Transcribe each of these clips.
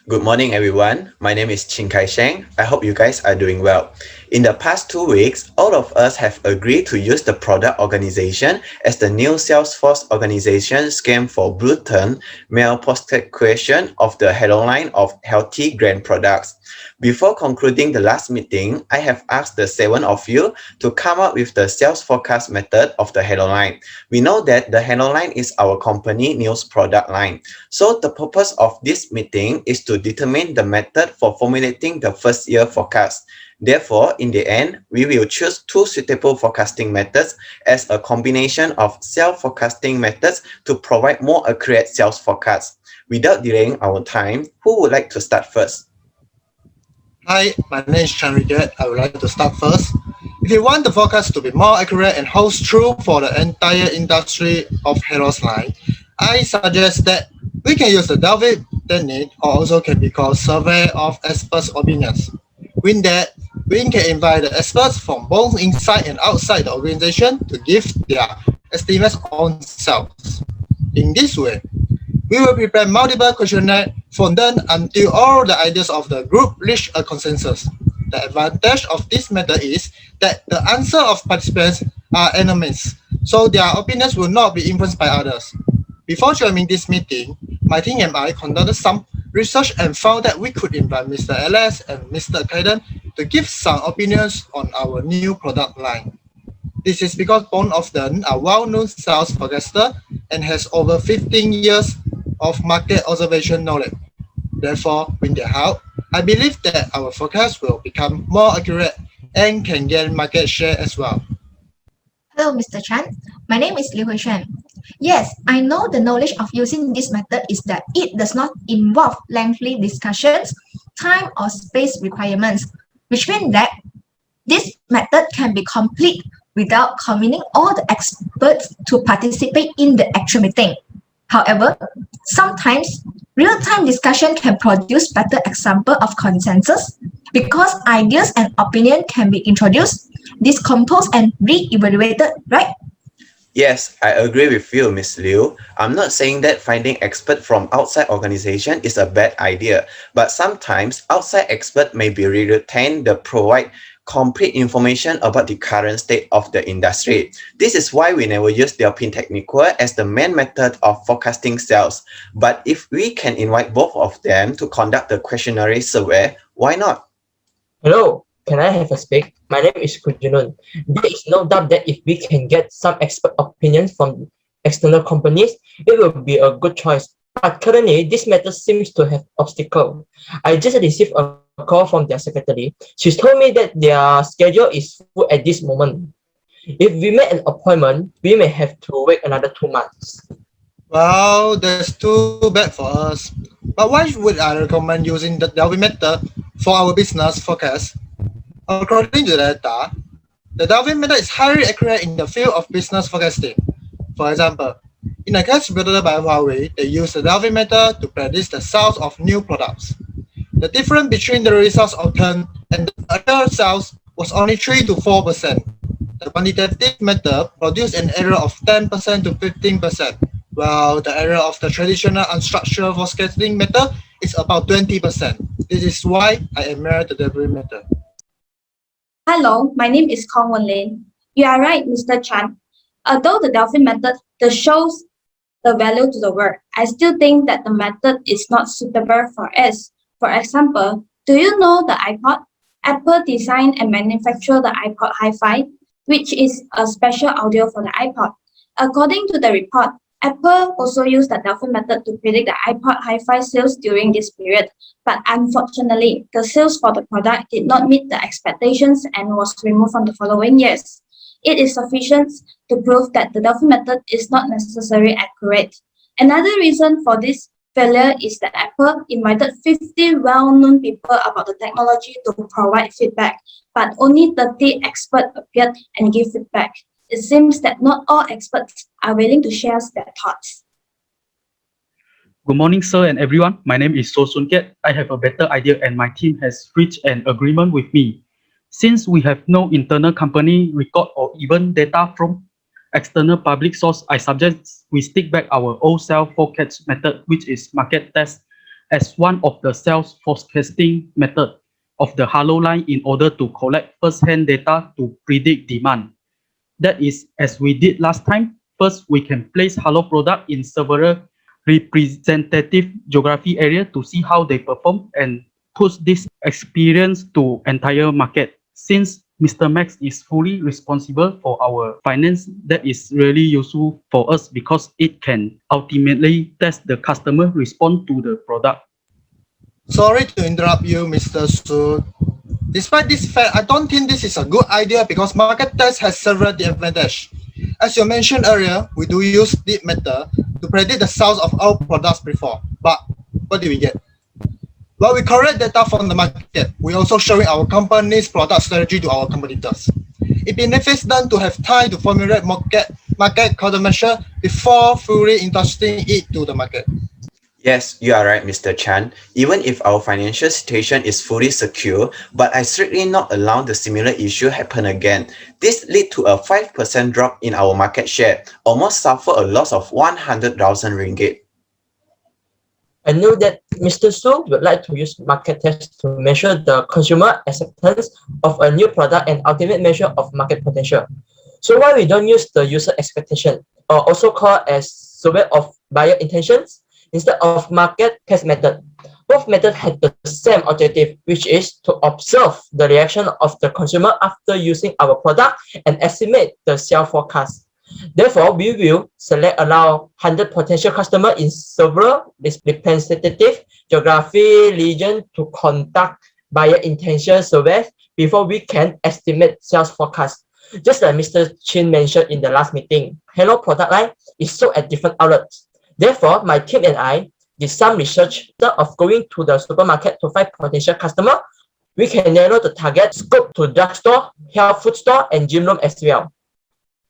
Good morning, everyone. My name is Sheng. I hope you guys are doing well. In the past 2 weeks, all of us have agreed to use the product organization as the new Salesforce organization scheme for Blue Tern mail posted question of the headline of healthy grain products. Before concluding the last meeting, I have asked the 7 of you to come up with the sales forecast method of the headline. We know that the headline is our company news product line. So the purpose of this meeting is to determine the method for formulating the first year forecast. Therefore, in the end, we will choose two suitable forecasting methods as a combination of self-forecasting methods to provide more accurate sales forecasts. Without delaying our time, who would like to start first? Hi, my name is Tern. I would like to start first. If you want the forecast to be more accurate and holds true for the entire industry of Heroes line, I suggest that we can use the Delphi technique, or also can be called survey of experts' opinions. With that, we can invite the experts from both inside and outside the organization to give their estimates on sales. In this way, we will prepare multiple questionnaires from then until all the ideas of the group reach a consensus. The advantage of this method is that the answer of participants are anonymous, so their opinions will not be influenced by others. Before joining this meeting, my team and I conducted some research and found that we could invite Mr. Alex and Mr. Kaiden to give some opinions on our new product line. This is because both of them are well-known sales forecasters and has over 15 years of market observation knowledge. Therefore, with their help, I believe that our forecast will become more accurate and can gain market share as well. Hello, Mr. Chan. My name is LIEW. Yes, I know the knowledge of using this method is that it does not involve lengthy discussions, time or space requirements, which means that this method can be complete without convening all the experts to participate in the actual meeting. However, sometimes real-time discussion can produce better example of consensus because ideas and opinion can be introduced, decomposed and re-evaluated, right? Yes, I agree with you, Miss Liu. I'm not saying that finding expert from outside organization is a bad idea, but sometimes outside expert may be retained to provide complete information about the current state of the industry. This is why we never use the Delphin Technical as the main method of forecasting sales. But if we can invite both of them to conduct the questionnaire survey, why not? Hello, can I have a speak? My name is JIUN. There is no doubt that if we can get some expert opinions from external companies, it will be a good choice. But currently, this method seems to have obstacle. I just received a call from their secretary. She told me that their schedule is full at this moment. If we make an appointment, we may have to wait another 2 months. Well, that's too bad for us. But why would I recommend using the Delphi method for our business forecast? According to the data, the Delphi method is highly accurate in the field of business forecasting. For example, in a case built by Huawei, they use the Delphi method to predict the sales of new products. The difference between the results obtained and the actual sales was only 3 to 4%. The quantitative method produced an error of 10% to 15%, while the error of the traditional unstructured forecasting method is about 20%. This is why I admire the Delphi method. Hello, my name is Kong Wen Lin. You are right, Mr. Chan. Although the Delphi method shows the value to the world, I still think that the method is not suitable for us. For example, do you know the iPod? Apple designed and manufactured the iPod Hi-Fi, which is a special audio for the iPod. According to the report, Apple also used the Delphi method to predict the iPod Hi-Fi sales during this period, but unfortunately, the sales for the product did not meet the expectations and was removed from the following years. It is sufficient to prove that the Delphi method is not necessarily accurate. Another reason for this failure is that Apple invited 50 well-known people about the technology to provide feedback, but only 30 experts appeared and gave feedback. It seems that not all experts are willing to share their thoughts. Good morning, sir and everyone. My name is Kiat. I have a better idea and my team has reached an agreement with me. Since we have no internal company record or even data from external public source, I suggest we stick back our old self-forecast method, which is market test as one of the sales forecasting method of the Hello line in order to collect first-hand data to predict demand. That is, as we did last time, first we can place Hello product in several representative geography area to see how they perform and push this experience to entire market. Since Mr. Max is fully responsible for our finance, that is really useful for us because it can ultimately test the customer response to the product. Sorry to interrupt you, Mr. Su. Despite this fact, I don't think this is a good idea because market test has several disadvantages. As you mentioned earlier, we do use this method to predict the sales of our products before. But what do we get? While we collect data from the market, we also showing our company's product strategy to our competitors. It benefits them to have time to formulate market countermeasure before fully entrusting it to the market. Yes, you are right, Mr. Chan. Even if our financial situation is fully secure, but I strictly not allow the similar issue happen again. This lead to a 5% drop in our market share, almost suffer a loss of 100,000 ringgit. I know that Mr. Su would like to use market tests to measure the consumer acceptance of a new product and ultimate measure of market potential. So why we don't use the user expectation, or also called as survey of buyer intentions, instead of market test method? Both methods have the same objective, which is to observe the reaction of the consumer after using our product and estimate the sales forecast. Therefore, we will select around 100 potential customers in several representative geography region to conduct buyer intention surveys before we can estimate sales forecast. Just like Mr. Chin mentioned in the last meeting, Hello product line is sold at different outlets. Therefore, my team and I did some research of going to the supermarket to find potential customers. We can narrow the target scope to drugstore, health food store, and gym room as well.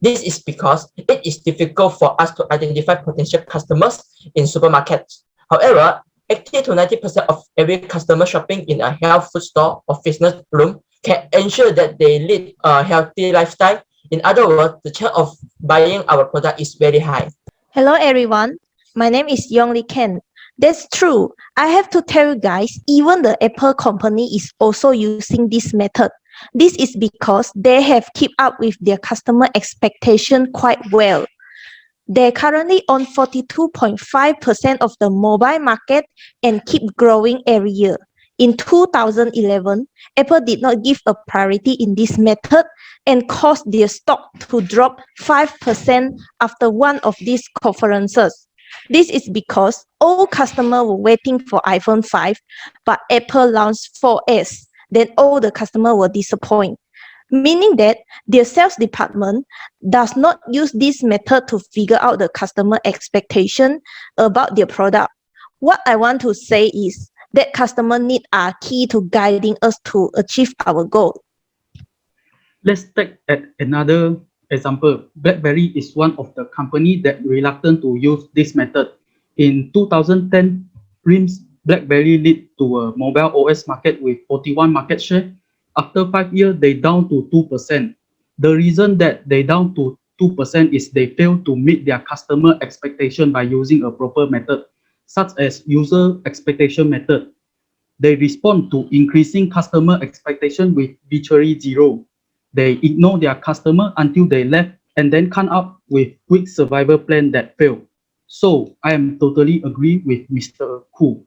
This is because it is difficult for us to identify potential customers in supermarkets. However, 80 to 90% of every customer shopping in a health food store or fitness room can ensure that they lead a healthy lifestyle. In other words, the chance of buying our product is very high. Hello everyone, my name is YONG. That's true. I have to tell you guys, even the Apple company is also using this method. This is because they have kept up with their customer expectation quite well. They're currently on 42.5% of the mobile market and keep growing every year. In 2011, Apple did not give a priority in this method and caused their stock to drop 5% after one of these conferences. This is because all customers were waiting for iPhone 5, but Apple launched 4S. Then all the customers were disappointed, meaning that their sales department does not use this method to figure out the customer expectation about their product. What I want to say is that customer needs are key to guiding us to achieve our goal. Let's take another example. BlackBerry is one of the companies that reluctant to use this method. In 2010, RIM's BlackBerry lead to a mobile OS market with 41 market share. After 5 years, they down to 2%. The reason that they down to 2% is they fail to meet their customer expectation by using a proper method, such as user expectation method. They respond to increasing customer expectation with virtually zero. They ignore their customer until they left and then come up with quick survival plan that fail. So I am totally agree with Mr. KHOO.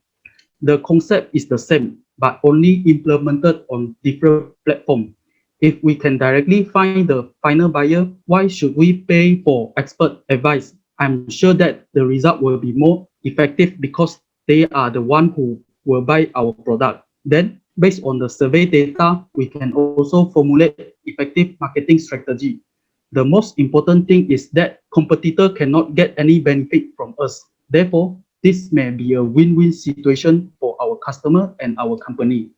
The concept is the same, but only implemented on different platforms. If we can directly find the final buyer, why should we pay for expert advice? I'm sure that the result will be more effective because they are the one who will buy our product. Then, based on the survey data, we can also formulate effective marketing strategy. The most important thing is that competitor cannot get any benefit from us. Therefore, this may be a win-win situation for our customer and our company.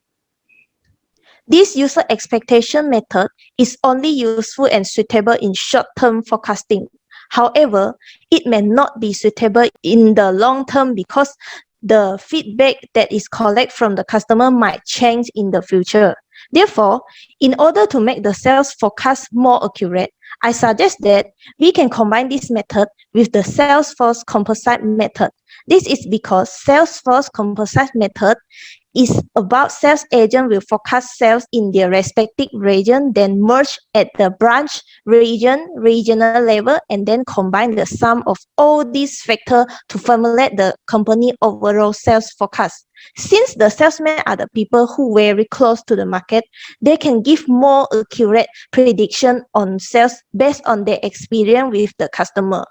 This user expectation method is only useful and suitable in short-term forecasting. However, it may not be suitable in the long term because the feedback that is collected from the customer might change in the future. Therefore, in order to make the sales forecast more accurate, I suggest that we can combine this method with the Salesforce composite method. This is because Salesforce composite method is about sales agent will forecast sales in their respective region, then merge at the branch, regional level, and then combine the sum of all these factors to formulate the company overall sales forecast. Since the salesmen are the people who very close to the market, they can give more accurate prediction on sales based on their experience with the customer.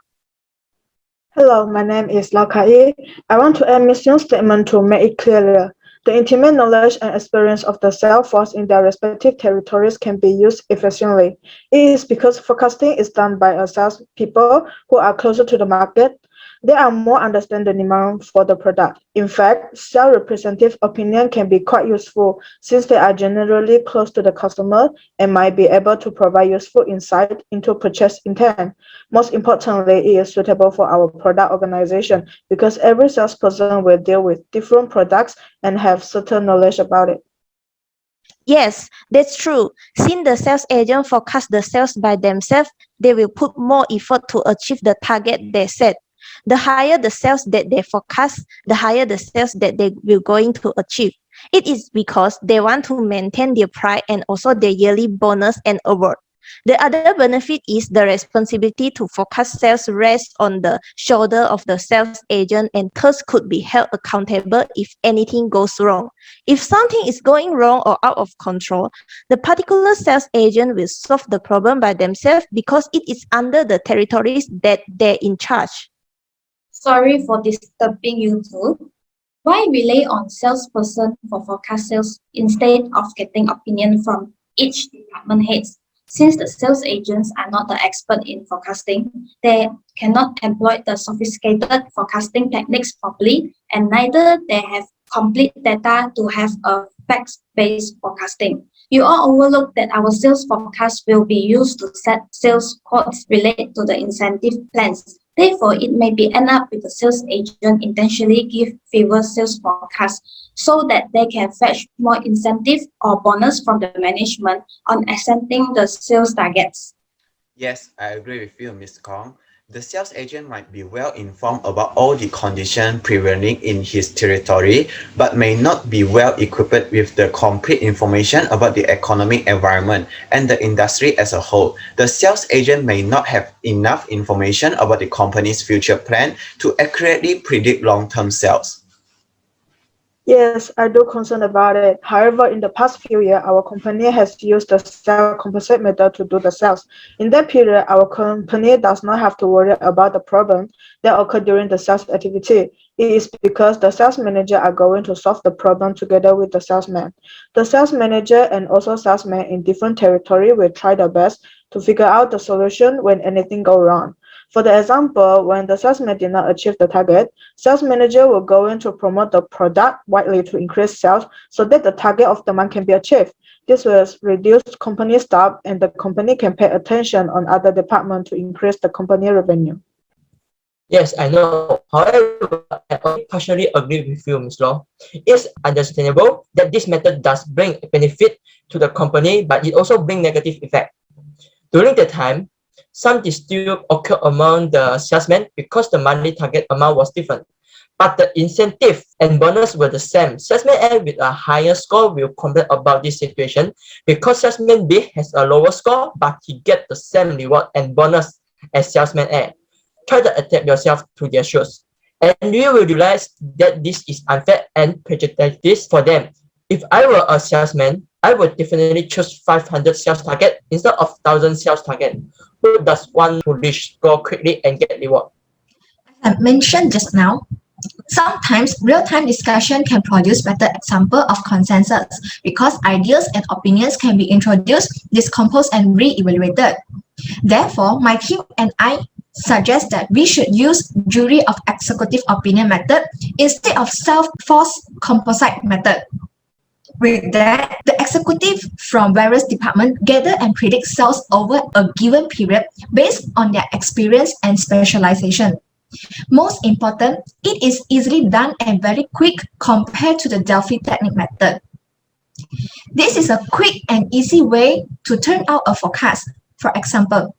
Hello, my name is Lau Kai. I want to add mission statement to make it clearer. The intimate knowledge and experience of the sales force in their respective territories can be used efficiently. It is because forecasting is done by a sales people who are closer to the market. They are more understand the demand for the product. In fact, sales representative opinion can be quite useful since they are generally close to the customer and might be able to provide useful insight into purchase intent. Most importantly, it is suitable for our product organization because every salesperson will deal with different products and have certain knowledge about it. Yes, that's true. Since the sales agent forecast the sales by themselves, they will put more effort to achieve the target they set. The higher the sales that they forecast, the higher the sales that they will going to achieve. It is because they want to maintain their pride and also their yearly bonus and award. The other benefit is the responsibility to forecast sales rests on the shoulder of the sales agent and thus could be held accountable if anything goes wrong. If something is going wrong or out of control, the particular sales agent will solve the problem by themselves because it is under the territories that they're in charge. Sorry for disturbing you too. Why rely on salesperson for forecast sales instead of getting opinion from each department heads? Since the sales agents are not the expert in forecasting, they cannot employ the sophisticated forecasting techniques properly, and neither they have complete data to have a facts-based forecasting. You all overlook that our sales forecast will be used to set sales quotes related to the incentive plans. Therefore, it may be end up with the sales agent intentionally give fewer sales forecasts so that they can fetch more incentive or bonus from the management on accepting the sales targets. Yes, I agree with you, Ms. Kong. The sales agent might be well informed about all the conditions prevailing in his territory, but may not be well equipped with the complete information about the economic environment and the industry as a whole. The sales agent may not have enough information about the company's future plan to accurately predict long-term sales. Yes, I do concerned about it. However, in the past few years, our company has used the sales composite method to do the sales. In that period, our company does not have to worry about the problem that occur during the sales activity. It is because the sales manager are going to solve the problem together with the salesman. The sales manager and also salesman in different territory will try their best to figure out the solution when anything go wrong. For the example, when the salesman did not achieve the target, sales manager will go in to promote the product widely to increase sales so that the target of the month can be achieved. This will reduce company staff and the company can pay attention on other departments to increase the company revenue. Yes, I know. However, I only partially agree with you, Ms. Law. It's understandable that this method does bring benefit to the company, but it also brings negative effect. During the time, some dispute occurred among the salesmen because the monthly target amount was different, but the incentive and bonus were the same. Salesman A with a higher score will complain about this situation because salesman B has a lower score, but he gets the same reward and bonus as salesman A. Try to adapt yourself to their shoes, and you will realize that this is unfair and prejudicial for them. If I were a salesman, I would definitely choose 500 sales target instead of 1,000 sales target. Who does want to reach score quickly and get reward? As I mentioned just now, sometimes real-time discussion can produce better example of consensus because ideas and opinions can be introduced, decomposed, and re-evaluated. Therefore, my team and I suggest that we should use jury of executive opinion method instead of self-force composite method. With that, the executive from various departments gather and predict sales over a given period based on their experience and specialization. Most important, it is easily done and very quick compared to the Delphi technique method. This is a quick and easy way to turn out a forecast. For example,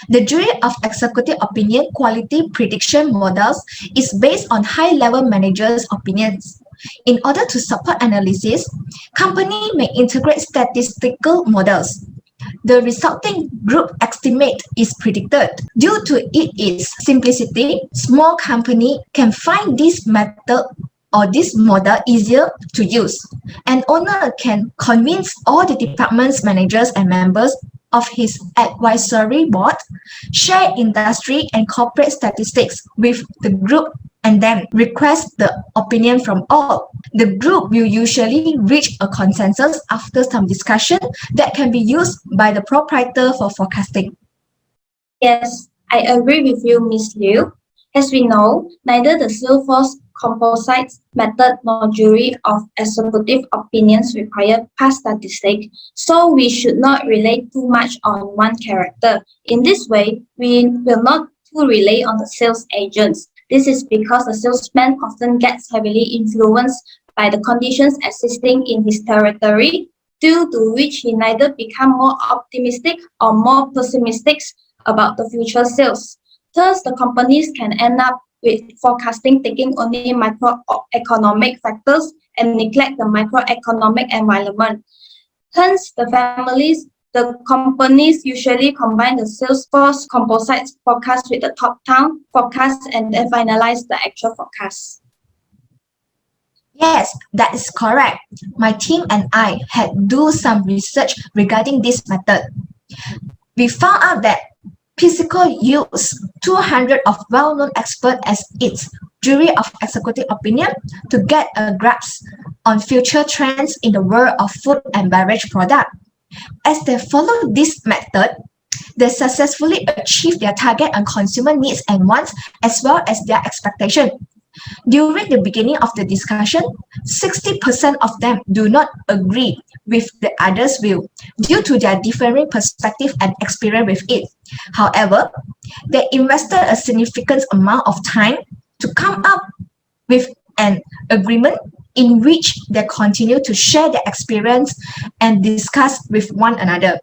The jury of executive opinion quality prediction models is based on high-level managers' opinions. In order to support analysis, company may integrate statistical models. The resulting group estimate is predicted. Due to its simplicity, small company can find this method or this model easier to use. An owner can convince all the department's managers and members of his advisory board, share industry and corporate statistics with the group and then request the opinion from all. The group will usually reach a consensus after some discussion that can be used by the proprietor for forecasting. Yes, I agree with you, Ms. Liu. As we know, neither the Salesforce composites method nor jury of executive opinions require past statistics, so we should not rely too much on one character. In this way, we will not too rely on the sales agents. This is because the salesman often gets heavily influenced by the conditions existing in his territory, due to which he neither become more optimistic or more pessimistic about the future sales. Thus, the companies can end up with forecasting taking only microeconomic factors and neglect the microeconomic environment. Hence, the companies usually combine the Salesforce composite forecast with the top-down forecast and then finalize the actual forecast. Yes, that is correct. My team and I had do some research regarding this method. We found out that Physical used 200 of well-known experts as its jury of executive opinion to get a grasp on future trends in the world of food and beverage product. As they followed this method, they successfully achieved their target on consumer needs and wants as well as their expectation. During the beginning of the discussion, 60% of them do not agree with the other's view due to their differing perspective and experience with it. However, they invested a significant amount of time to come up with an agreement in which they continue to share their experience and discuss with one another.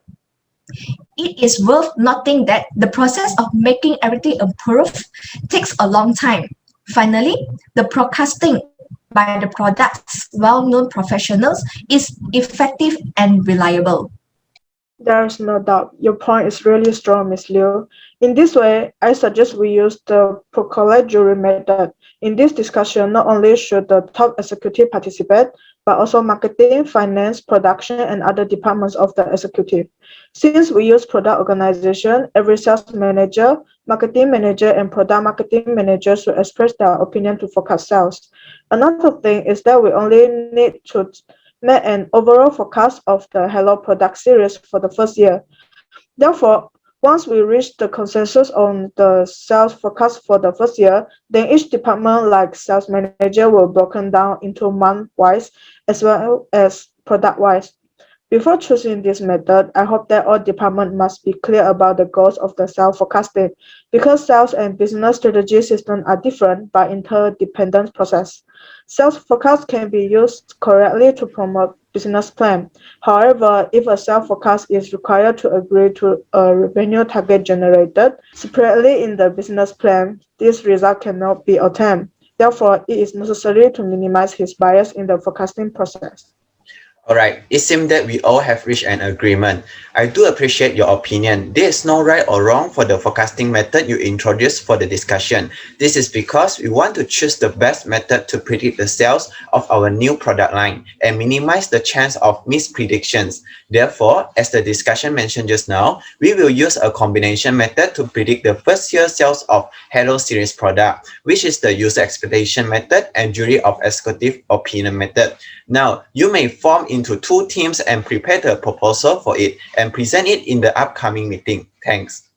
It is worth noting that the process of making everything improve takes a long time. Finally, the forecasting by the product's well-known professionals is effective and reliable. There is no doubt. Your point is really strong, Ms. Liu. In this way, I suggest we use the percolate jury method. In this discussion, not only should the top executive participate, but also marketing, finance, production, and other departments of the executive. Since we use product organization, every sales manager, marketing manager, and product marketing manager should express their opinion to forecast sales. Another thing is that we only need to make an overall forecast of the Hello product series for the first year. Therefore, once we reach the consensus on the sales forecast for the first year, then each department like sales manager will broken down into month-wise as well as product-wise. Before choosing this method, I hope that all departments must be clear about the goals of the sales forecasting, because sales and business strategy systems are different but interdependent process. Sales forecast can be used correctly to promote business plan. However, if a sales forecast is required to agree to a revenue target generated separately in the business plan, this result cannot be attained. Therefore, it is necessary to minimize his bias in the forecasting process. Alright, it seems that we all have reached an agreement. I do appreciate your opinion. There is no right or wrong for the forecasting method you introduced for the discussion. This is because we want to choose the best method to predict the sales of our new product line and minimize the chance of mispredictions. Therefore, as the discussion mentioned just now, we will use a combination method to predict the first year sales of Hello series product, which is the user expectation method and jury of executive opinion method. Now, you may form into two teams and prepare the proposal for it and present it in the upcoming meeting. Thanks.